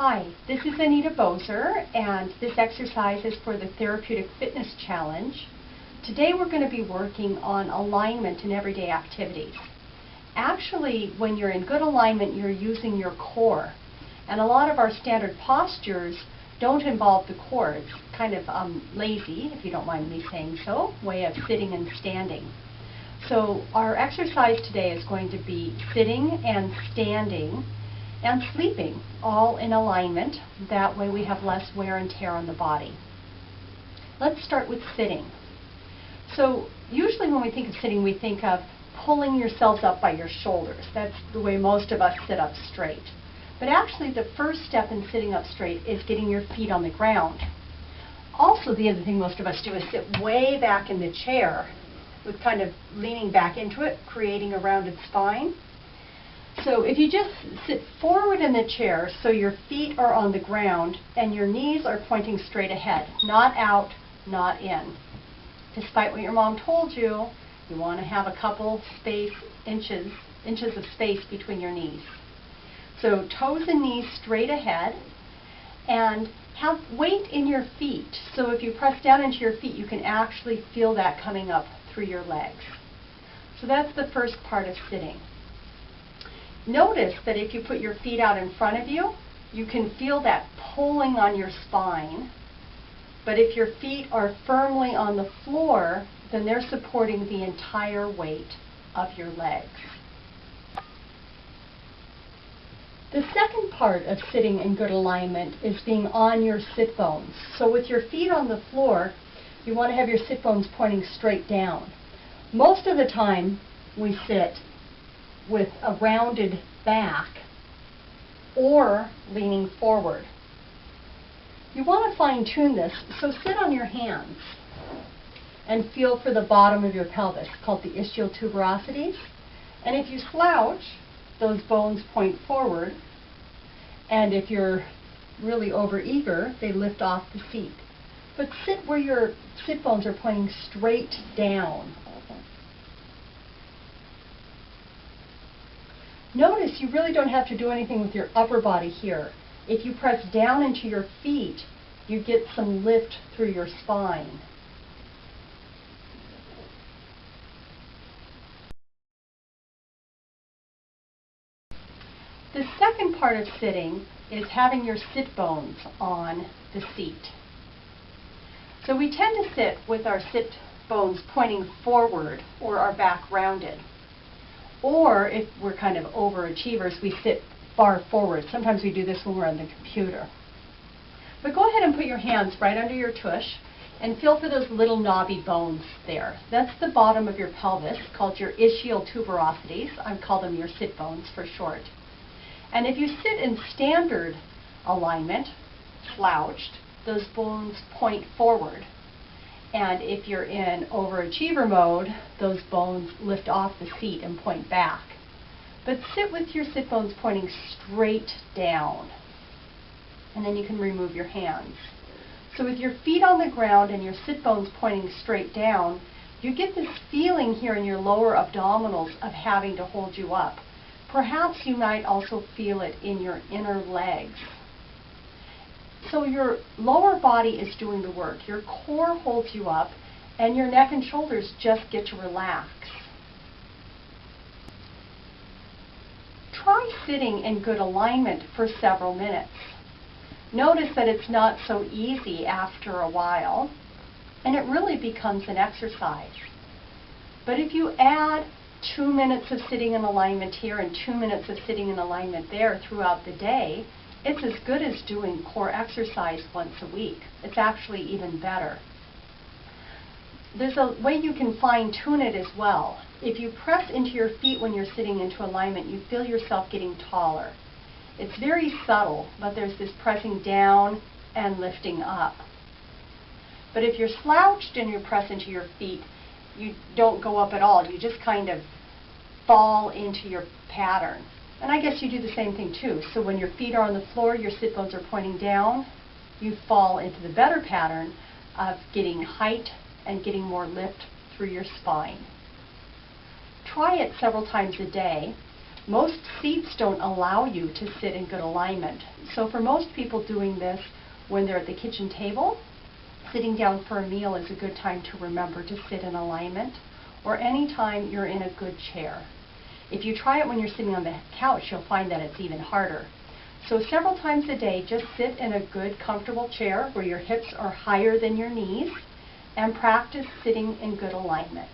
Hi, this is Anita Bozer, and this exercise is for the Therapeutic Fitness Challenge. Today we're going to be working on alignment in everyday activities. Actually, when you're in good alignment, you're using your core. And a lot of our standard postures don't involve the core. It's kind of lazy, if you don't mind me saying so, way of sitting and standing. So our exercise today is going to be sitting and standing and sleeping, all in alignment. That way we have less wear and tear on the body. Let's start with sitting. So usually when we think of sitting, we think of pulling yourselves up by your shoulders. That's the way most of us sit up straight. But actually the first step in sitting up straight is getting your feet on the ground. Also, the other thing most of us do is sit way back in the chair with kind of leaning back into it, creating a rounded spine. So if you just sit forward in the chair so your feet are on the ground and your knees are pointing straight ahead, not out, not in. Despite what your mom told you, you want to have a couple inches of space between your knees. So toes and knees straight ahead, and have weight in your feet. So if you press down into your feet, you can actually feel that coming up through your legs. So that's the first part of sitting. Notice that if you put your feet out in front of you, you can feel that pulling on your spine. But if your feet are firmly on the floor, then they're supporting the entire weight of your legs. The second part of sitting in good alignment is being on your sit bones. So with your feet on the floor, you want to have your sit bones pointing straight down. Most of the time, we sit with a rounded back or leaning forward. You want to fine-tune this, so sit on your hands and feel for the bottom of your pelvis, called the ischial tuberosities. And if you slouch, those bones point forward, and if you're really overeager, they lift off the seat. But sit where your sit bones are pointing straight down. Notice you really don't have to do anything with your upper body here. If you press down into your feet, you get some lift through your spine. The second part of sitting is having your sit bones on the seat. So we tend to sit with our sit bones pointing forward or our back rounded. Or if we're kind of overachievers, we sit far forward. Sometimes we do this when we're on the computer. But go ahead and put your hands right under your tush and feel for those little knobby bones there. That's the bottom of your pelvis, called your ischial tuberosities. I call them your sit bones for short. And if you sit in standard alignment, slouched, those bones point forward. And if you're in overachiever mode, those bones lift off the seat and point back. But sit with your sit bones pointing straight down. And then you can remove your hands. So with your feet on the ground and your sit bones pointing straight down, you get this feeling here in your lower abdominals of having to hold you up. Perhaps you might also feel it in your inner legs. So your lower body is doing the work. Your core holds you up, and your neck and shoulders just get to relax. Try sitting in good alignment for several minutes. Notice that it's not so easy after a while, and it really becomes an exercise. But if you add 2 minutes of sitting in alignment here and 2 minutes of sitting in alignment there throughout the day, it's as good as doing core exercise once a week. It's actually even better. There's a way you can fine-tune it as well. If you press into your feet when you're sitting into alignment, you feel yourself getting taller. It's very subtle, but there's this pressing down and lifting up. But if you're slouched and you press into your feet, you don't go up at all. You just kind of fall into your pattern. And I guess you do the same thing too. So when your feet are on the floor, your sit bones are pointing down, you fall into the better pattern of getting height and getting more lift through your spine. Try it several times a day. Most seats don't allow you to sit in good alignment. So for most people doing this when they're at the kitchen table, sitting down for a meal is a good time to remember to sit in alignment, or any time you're in a good chair. If you try it when you're sitting on the couch, you'll find that it's even harder. So several times a day, just sit in a good, comfortable chair where your hips are higher than your knees, and practice sitting in good alignment.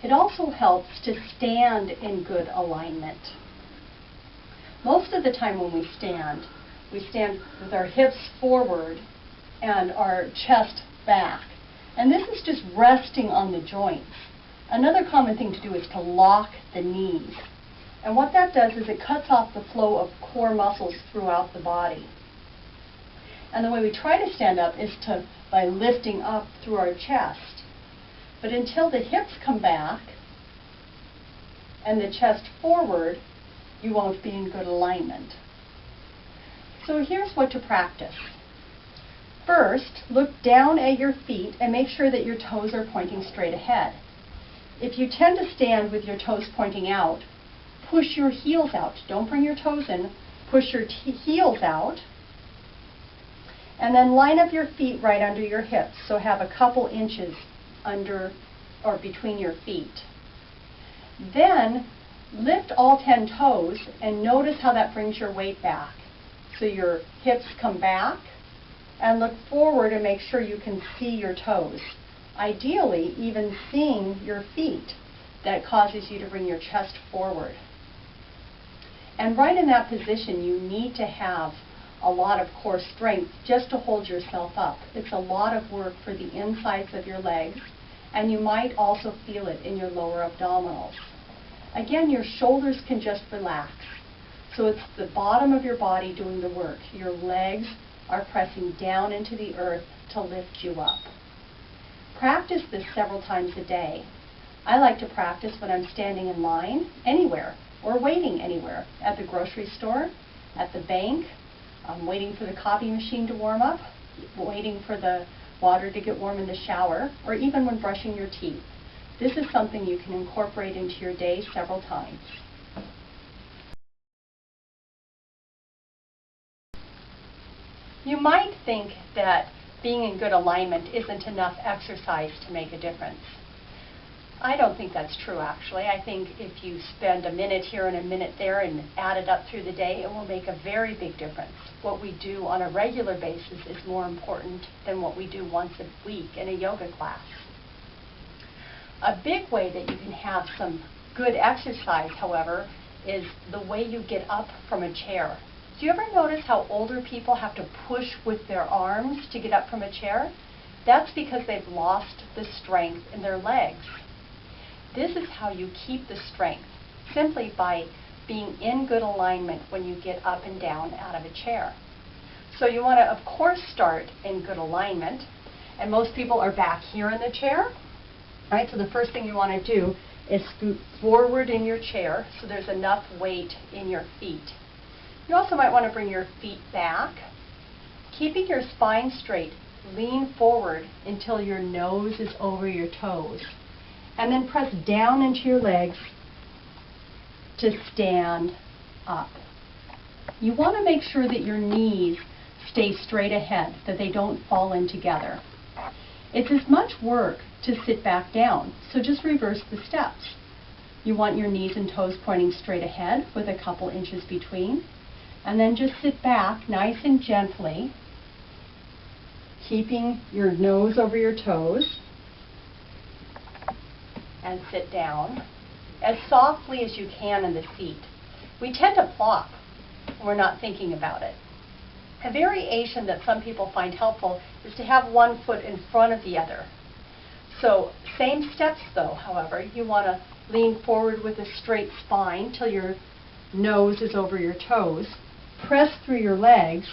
It also helps to stand in good alignment. Most of the time when we stand with our hips forward and our chest back. And this is just resting on the joints. Another common thing to do is to lock the knees. And what that does is it cuts off the flow of core muscles throughout the body. And the way we try to stand up is by lifting up through our chest. But until the hips come back and the chest forward, you won't be in good alignment. So here's what to practice. First, look down at your feet and make sure that your toes are pointing straight ahead. If you tend to stand with your toes pointing out, push your heels out. Don't bring your toes in. Push your heels out. And then line up your feet right under your hips. So have a couple inches under or between your feet. Then lift all 10 toes and notice how that brings your weight back. So your hips come back, and look forward and make sure you can see your toes. Ideally, even seeing your feet. That causes you to bring your chest forward. And right in that position, you need to have a lot of core strength just to hold yourself up. It's a lot of work for the insides of your legs, and you might also feel it in your lower abdominals. Again, your shoulders can just relax. So it's the bottom of your body doing the work. Your legs are pressing down into the earth to lift you up. Practice this several times a day. I like to practice when I'm standing in line anywhere or waiting anywhere, at the grocery store, at the bank, waiting for the coffee machine to warm up, waiting for the water to get warm in the shower, or even when brushing your teeth. This is something you can incorporate into your day several times. You might think that being in good alignment isn't enough exercise to make a difference. I don't think that's true, actually. I think if you spend a minute here and a minute there and add it up through the day, it will make a very big difference. What we do on a regular basis is more important than what we do once a week in a yoga class. A big way that you can have some good exercise, however, is the way you get up from a chair. Do you ever notice how older people have to push with their arms to get up from a chair? That's because they've lost the strength in their legs. This is how you keep the strength, simply by being in good alignment when you get up and down out of a chair. So you want to, of course, start in good alignment. And most people are back here in the chair. Right? So the first thing you want to do is scoot forward in your chair so there's enough weight in your feet. You also might want to bring your feet back. Keeping your spine straight, lean forward until your nose is over your toes. And then press down into your legs to stand up. You want to make sure that your knees stay straight ahead, that they don't fall in together. It's as much work to sit back down, so just reverse the steps. You want your knees and toes pointing straight ahead with a couple inches between, and then just sit back nice and gently, keeping your nose over your toes, and sit down as softly as you can in the seat. We tend to plop when we're not thinking about it. A variation that some people find helpful is to have one foot in front of the other. So same steps though, however, you want to lean forward with a straight spine till your nose is over your toes, press through your legs,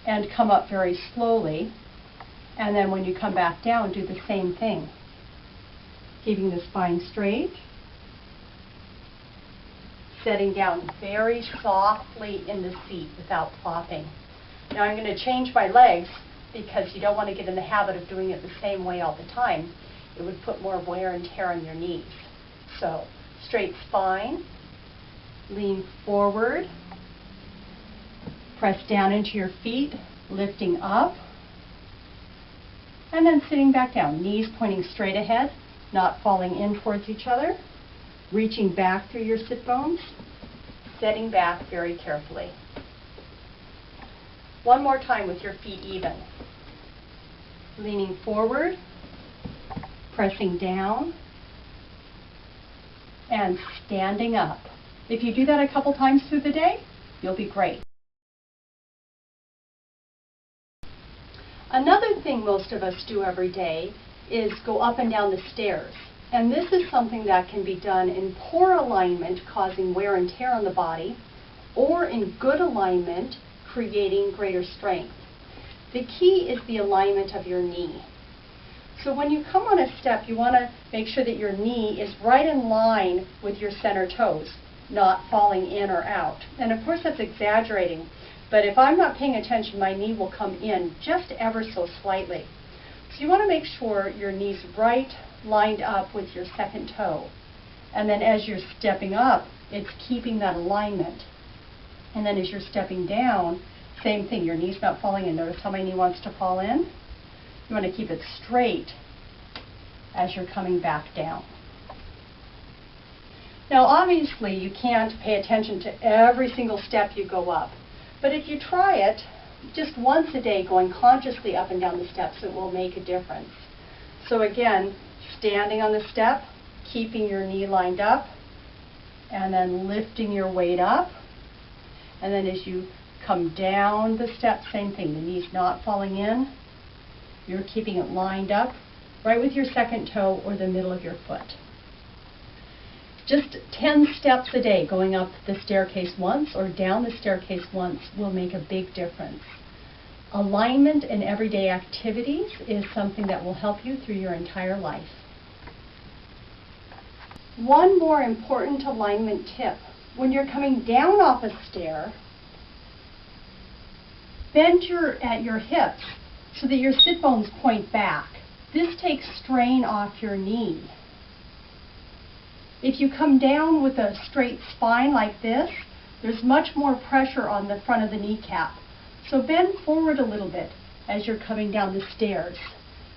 and come up very slowly. And then when you come back down, do the same thing. Keeping the spine straight, setting down very softly in the seat without plopping. Now I'm going to change my legs because you don't want to get in the habit of doing it the same way all the time. It would put more wear and tear on your knees. So, straight spine, lean forward, press down into your feet, lifting up, and then sitting back down. Knees pointing straight ahead, not falling in towards each other, reaching back through your sit bones, setting back very carefully. One more time with your feet even. Leaning forward, pressing down, and standing up. If you do that a couple times through the day, you'll be great. Another thing most of us do every day is go up and down the stairs. And this is something that can be done in poor alignment, causing wear and tear on the body, or in good alignment, creating greater strength. The key is the alignment of your knee. So when you come on a step, you want to make sure that your knee is right in line with your center toes, not falling in or out. And of course that's exaggerating, but if I'm not paying attention, my knee will come in just ever so slightly. So you want to make sure your knee's right lined up with your second toe. And then as you're stepping up, it's keeping that alignment. And then as you're stepping down, same thing, your knee's not falling in. Notice how my knee wants to fall in? You want to keep it straight as you're coming back down. Now obviously you can't pay attention to every single step you go up, but if you try it just once a day, going consciously up and down the steps, it will make a difference. So again, standing on the step, keeping your knee lined up, and then lifting your weight up. And then as you come down the step, same thing, the knee's not falling in. You're keeping it lined up right with your second toe or the middle of your foot. Just 10 steps a day, going up the staircase once or down the staircase once, will make a big difference. Alignment in everyday activities is something that will help you through your entire life. One more important alignment tip. When you're coming down off a stair, bend at your hips so that your sit bones point back. This takes strain off your knee. If you come down with a straight spine like this, there's much more pressure on the front of the kneecap. So bend forward a little bit as you're coming down the stairs.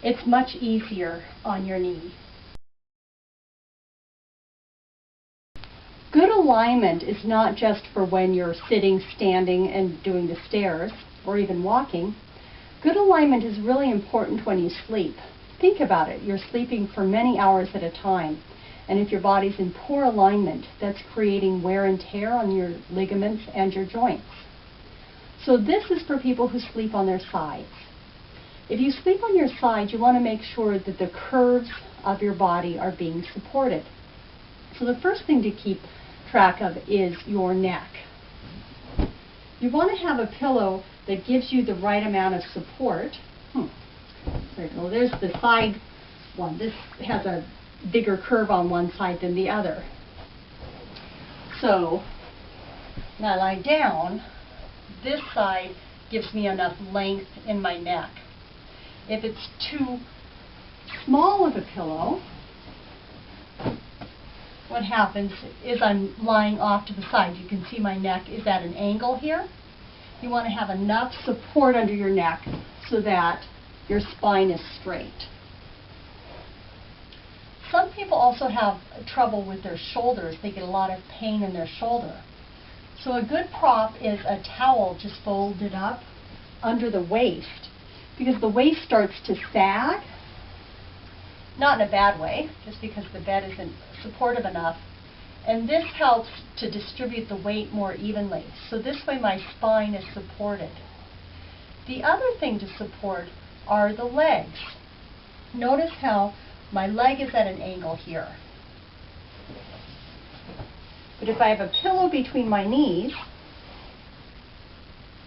It's much easier on your knee. Good alignment is not just for when you're sitting, standing, and doing the stairs, or even walking. Good alignment is really important when you sleep. Think about it. You're sleeping for many hours at a time. And if your body's in poor alignment, that's creating wear and tear on your ligaments and your joints. So this is for people who sleep on their sides. If you sleep on your side, you want to make sure that the curves of your body are being supported. So the first thing to keep track of is your neck. You want to have a pillow that gives you the right amount of support. There's the side one. This has a bigger curve on one side than the other. So when I lie down, this side gives me enough length in my neck. If it's too small of a pillow, what happens is I'm lying off to the side. You can see my neck is at an angle here. You want to have enough support under your neck so that your spine is straight. Some people also have trouble with their shoulders. They get a lot of pain in their shoulder. So a good prop is a towel just folded up under the waist, because the waist starts to sag, not in a bad way, just because the bed isn't supportive enough. And this helps to distribute the weight more evenly. So this way my spine is supported. The other thing to support are the legs. Notice how my leg is at an angle here. But if I have a pillow between my knees,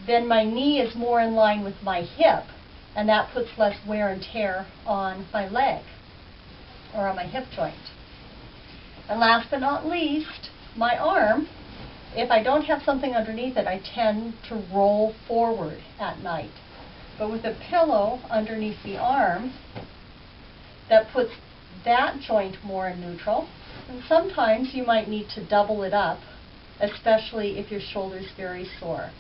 then my knee is more in line with my hip, and that puts less wear and tear on my leg or on my hip joint. And last but not least, my arm. If I don't have something underneath it, I tend to roll forward at night. But with a pillow underneath the arm, that puts that joint more in neutral. And sometimes you might need to double it up, especially if your shoulder's very sore.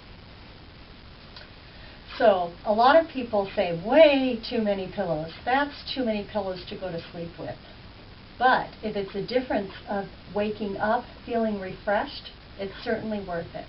So a lot of people say, way too many pillows. That's too many pillows to go to sleep with. But if it's a difference of waking up feeling refreshed, it's certainly worth it.